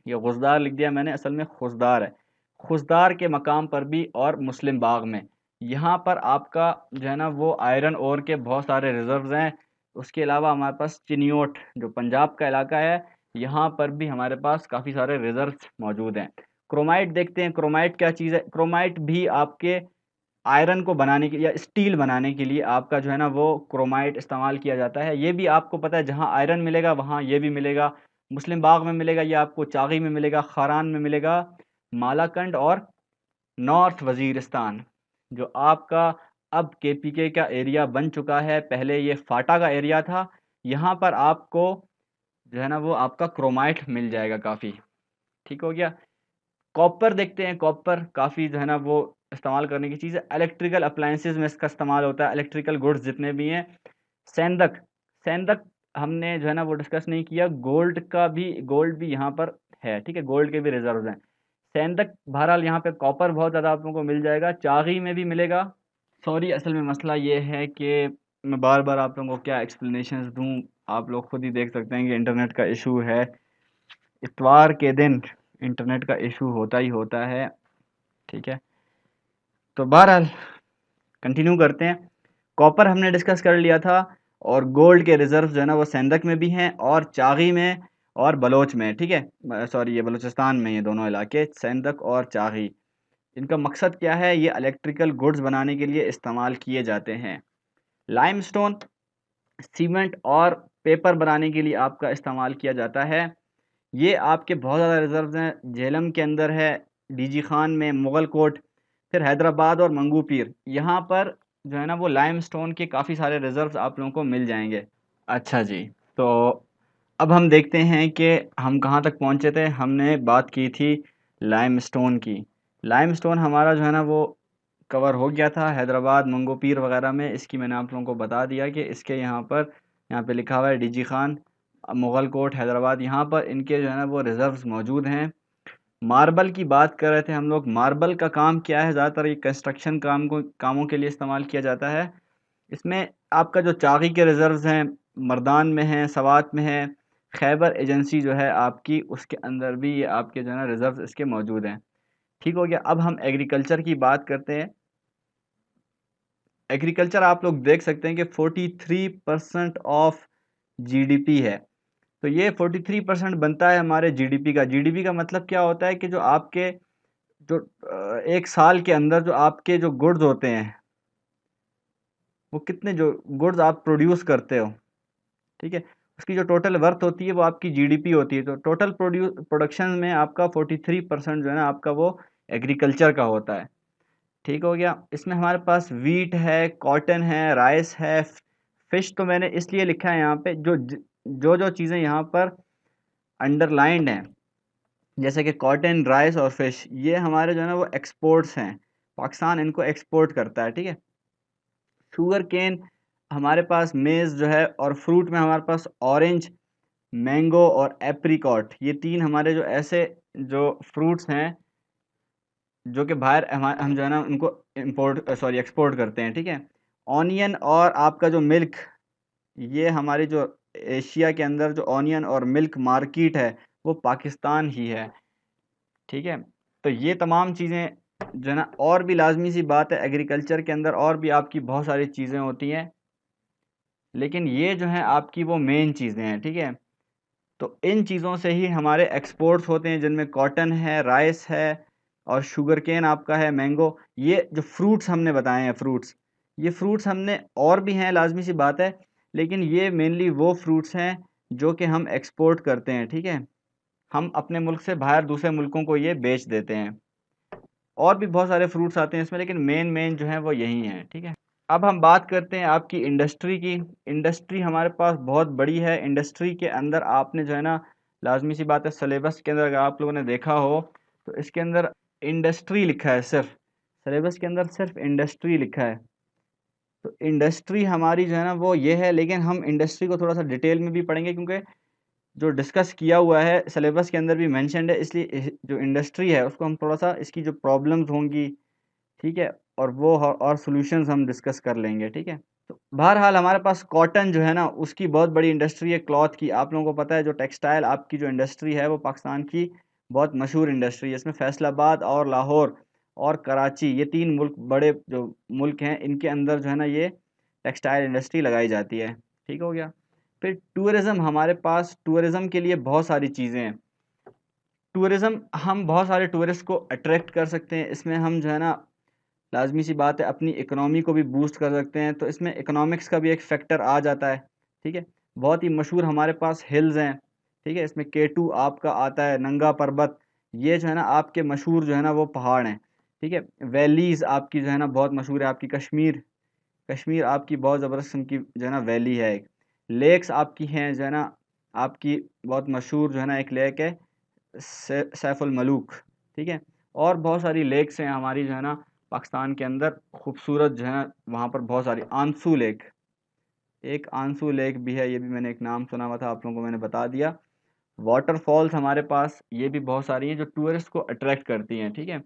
ये खुशदार लिख दिया मैंने, असल में खुशदार है। खुशदार के मकाम पर भी, और मुस्लिम बाग में, यहाँ पर आपका जो है ना वो आयरन ओर के बहुत सारे रिजर्व्स हैं। उसके अलावा हमारे पास चिनियोट जो पंजाब का इलाका है, यहाँ पर भी हमारे पास काफ़ी सारे रिजर्व्स मौजूद हैं। क्रोमाइट देखते हैं। क्रोमाइट क्या चीज़ है? क्रोमाइट भी आपके आयरन को बनाने के या स्टील बनाने के लिए आपका जो है ना वो क्रोमाइट इस्तेमाल किया जाता है। ये भी आपको पता है जहाँ आयरन मिलेगा वहाँ ये भी मिलेगा। मुस्लिम बाग में मिलेगा, ये आपको चागी में मिलेगा, खारान में मिलेगा, मालाकंड और नॉर्थ वजीरिस्तान जो आपका अब केपीके का एरिया बन चुका है, पहले ये फाटा का एरिया था। यहाँ पर आपको जो है ना वो आपका क्रोमाइट मिल जाएगा काफ़ी। ठीक हो गया। कॉपर देखते हैं। कॉपर काफ़ी जो है ना वो इस्तेमाल करने की चीज़ है। इलेक्ट्रिकल अप्लायंसेस में इसका इस्तेमाल होता है, इलेक्ट्रिकल गुड्स जितने भी हैं। सेंदक, सेंदक हमने जो है ना वो डिस्कस नहीं किया। गोल्ड भी यहाँ पर है। ठीक है। गोल्ड के भी रिजर्व हैं। सेंदक, बहरहाल यहाँ पे कॉपर बहुत ज़्यादा आप लोगों को मिल जाएगा, चागी में भी मिलेगा। सॉरी, असल में मसला ये है कि मैं बार बार आप लोगों को क्या एक्सप्लेनेशंस दूँ, आप लोग खुद ही देख सकते हैं कि इंटरनेट का इशू है। इतवार के दिन इंटरनेट का इशू होता ही होता है। ठीक है। तो बहरहाल कंटिन्यू करते हैं। कॉपर हमने डिस्कस कर लिया था, और गोल्ड के रिजर्व जो है ना वो सेंदक में भी हैं और चागी में और बलोच में। ठीक है। सॉरी, ये बलूचिस्तान में, ये दोनों इलाके सेंदक और चागी। इनका मकसद क्या है? ये इलेक्ट्रिकल गुड्स बनाने के लिए इस्तेमाल किए जाते हैं। लाइमस्टोन सीमेंट और पेपर बनाने के लिए आपका इस्तेमाल किया जाता है। ये आपके बहुत ज़्यादा रिजर्व्स हैं। झेलम के अंदर है, डीजी खान में, मुगल कोट, फिर हैदराबाद और मंगू पीर। यहाँ पर जो है ना वो लाइमस्टोन के काफ़ी सारे रिजर्व्स आप लोगों को मिल जाएंगे। अच्छा जी। तो अब हम देखते हैं कि हम कहाँ तक पहुँचे थे। हमने बात की थी लाइमस्टोन की। लाइमस्टोन हमारा जो है ना वो कवर हो गया था हैदराबाद, मंगू पीर वगैरह में। इसकी मैंने आप लोगों को बता दिया कि इसके यहाँ पर यहाँ पे लिखा हुआ है डीजी खान, मुग़ल कोट, हैदराबाद। यहाँ पर इनके जो है ना वो रिज़र्व्स मौजूद हैं। मार्बल की बात कर रहे थे हम लोग। मार्बल का काम क्या है? ज़्यादातर ये कंस्ट्रक्शन कामों के लिए इस्तेमाल किया जाता है। इसमें आपका जो चाक़ी के रिज़र्व्स हैं, मर्दान में हैं, सवात में हैं, खैबर एजेंसी जो है आपकी, उसके अंदर भी ये आपके जो है ना रिज़र्व्स इसके मौजूद हैं। ठीक हो गया। अब हम एग्रीकल्चर की बात करते हैं। एग्रीकल्चर आप लोग देख सकते हैं कि 43% ऑफ जीडीपी है। तो ये 43% बनता है हमारे जीडीपी का। जीडीपी का मतलब क्या होता है कि जो आपके जो एक साल के अंदर जो आपके जो गुड्स होते हैं, वो कितने जो गुड्स आप प्रोड्यूस करते हो, ठीक है, उसकी जो टोटल वर्थ होती है वो आपकी जीडीपी होती है। तो टोटल प्रोडक्शन में आपका 43% जो है ना आपका वो एग्रीकल्चर का होता है। ठीक हो गया। इसमें हमारे पास वीट है, कॉटन है, राइस है, फिश तो मैंने इसलिए लिखा है यहाँ पे जो चीज़ें यहाँ पर अंडरलाइंड हैं, जैसे कि कॉटन, राइस और फिश, ये हमारे जो है ना वो एक्सपोर्ट्स हैं। पाकिस्तान इनको एक्सपोर्ट करता है। ठीक है। शुगर केन हमारे पास, मेज़ जो है, और फ्रूट में हमारे पास ऑरेंज, मैंगो और एप्रिकॉट, ये तीन हमारे जो ऐसे जो फ्रूट्स हैं जो कि बाहर हम जो है ना उनको एक्सपोर्ट करते हैं। ठीक है। ऑनियन और आपका जो मिल्क, ये हमारी जो एशिया के अंदर जो ऑनियन और मिल्क मार्केट है वो पाकिस्तान ही है। ठीक है। तो ये तमाम चीज़ें जो है ना, और भी लाजमी सी बात है एग्रीकल्चर के अंदर और भी आपकी बहुत सारी चीज़ें होती हैं, लेकिन ये जो है आपकी वो मेन चीज़ें हैं। ठीक है। तो इन चीज़ों से ही हमारे एक्सपोर्ट्स होते हैं, जिनमें कॉटन है, राइस है और शुगर केन आपका है, मैंगो। ये जो फ्रूट्स हमने बताए हैं, ये फ्रूट्स हमने और भी हैं, लाजमी सी बात है, लेकिन ये मेनली वो फ्रूट्स हैं जो कि हम एक्सपोर्ट करते हैं। ठीक है। हम अपने मुल्क से बाहर दूसरे मुल्कों को ये बेच देते हैं। और भी बहुत सारे फ्रूट्स आते हैं इसमें, लेकिन मेन मेन जो है वो यही हैं। ठीक है। अब हम बात करते हैं आपकी इंडस्ट्री की। इंडस्ट्री हमारे पास बहुत बड़ी है। इंडस्ट्री के अंदर आपने जो है ना, लाजमी सी बात है, सिलेबस के अंदर अगर आप लोगों ने देखा हो तो इसके अंदर इंडस्ट्री लिखा है, सिर्फ सिलेबस के अंदर सिर्फ इंडस्ट्री लिखा है। तो इंडस्ट्री हमारी जो है ना वो ये है, लेकिन हम इंडस्ट्री को थोड़ा सा डिटेल में भी पढ़ेंगे, क्योंकि जो डिस्कस किया हुआ है सिलेबस के अंदर भी मेंशन्ड है, इसलिए जो इंडस्ट्री है उसको हम थोड़ा सा, इसकी जो प्रॉब्लम्स होंगी, ठीक है, और वो और सॉल्यूशंस हम डिस्कस कर लेंगे। ठीक है। तो बहरहाल हमारे पास कॉटन जो है ना उसकी बहुत बड़ी इंडस्ट्री है, क्लॉथ की। आप लोगों को पता है जो टेक्सटाइल आपकी जो इंडस्ट्री है वो पाकिस्तान की बहुत मशहूर इंडस्ट्री है। इसमें फैसलाबाद और लाहौर और कराची, ये तीन मुल्क, बड़े जो मुल्क हैं, इनके अंदर जो है ना ये टेक्सटाइल इंडस्ट्री लगाई जाती है। ठीक हो गया। फिर टूरिज़्म, हमारे पास टूरिज़्म के लिए बहुत सारी चीज़ें हैं। टूरिज़्म, हम बहुत सारे टूरिस्ट को अट्रैक्ट कर सकते हैं। इसमें हम जो है ना, लाजमी सी बात है, अपनी इकोनॉमी को भी बूस्ट कर सकते हैं। तो इसमें इकोनॉमिक्स का भी एक फैक्टर आ जाता है। ठीक है। बहुत ही मशहूर हमारे पास हिल्स हैं। ठीक है। इसमें K2 आपका आता है, नंगा पर्वत, ये जो है ना आपके मशहूर जो है ना वो पहाड़ हैं। ठीक है। वैलीज़ आपकी जो है ना बहुत मशहूर है। आपकी कश्मीर कश्मीर आपकी बहुत ज़बरदस्त किस्म की जो है ना वैली है एक। लेक्स आपकी हैं जो है ना, आपकी बहुत मशहूर जो है ना एक लेक है सैफुल मलूक। ठीक है। और बहुत सारी लेक्स हैं हमारी जो है ना पाकिस्तान के अंदर, खूबसूरत जो है ना, वहाँ पर बहुत सारी। आंसू लेक, एक आंसू लेक भी है, ये भी मैंने एक नाम सुना हुआ था, आप लोगों को मैंने बता दिया। वाटरफॉल्स हमारे पास ये भी बहुत सारी हैं जो टूरिस्ट को अट्रैक्ट करती हैं। ठीक है।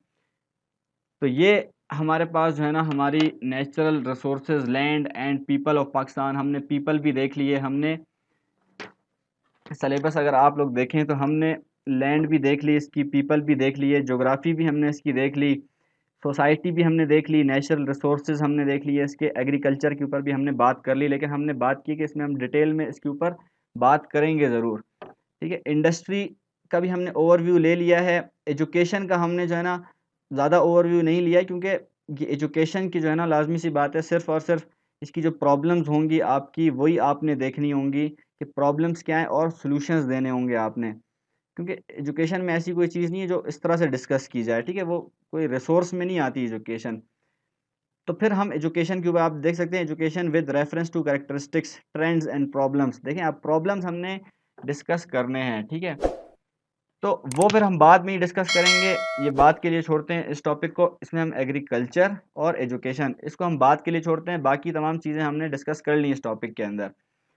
तो ये हमारे पास जो है ना हमारी natural resources, land and people of Pakistan. हमने पीपल भी देख लिए, हमने सिलेबस अगर आप लोग देखें तो हमने लैंड भी देख ली इसकी, पीपल भी देख लिए, ज्योग्राफी भी हमने इसकी देख ली, सोसाइटी भी हमने देख ली, नेचुरल रिसोर्सेज हमने देख लिए, इसके एग्रीकल्चर के ऊपर भी हमने बात कर ली। लेकिन हमने बात की कि इसमें हम डिटेल में इसके ऊपर बात करेंगे ज़रूर। ठीक है। इंडस्ट्री का भी हमने ओवरव्यू ले लिया है। एजुकेशन का हमने जो है ना ज़्यादा ओवरव्यू नहीं लिया है, क्योंकि ये एजुकेशन की जो है ना लाजमी सी बात है, सिर्फ़ और सिर्फ इसकी जो प्रॉब्लम्स होंगी आपकी, वही आपने देखनी होंगी कि प्रॉब्लम्स क्या हैं और सॉल्यूशंस देने होंगे आपने। क्योंकि एजुकेशन में ऐसी कोई चीज़ नहीं है जो इस तरह से डिस्कस की जाए। ठीक है। वो कोई रिसोर्स में नहीं आती एजुकेशन। तो फिर हम एजुकेशन के ऊपर आप देख सकते हैं, education with reference to characteristics, trends and problems. देखें, अब प्रॉब्लम्स हमने डिस्कस करने हैं। ठीक है। तो वो फिर हम बाद में ही डिस्कस करेंगे, ये बात के लिए छोड़ते हैं इस टॉपिक को। इसमें हम एग्रीकल्चर और एजुकेशन, इसको हम बात के लिए छोड़ते हैं। बाकी तमाम चीज़ें हमने डिस्कस कर ली इस टॉपिक के अंदर।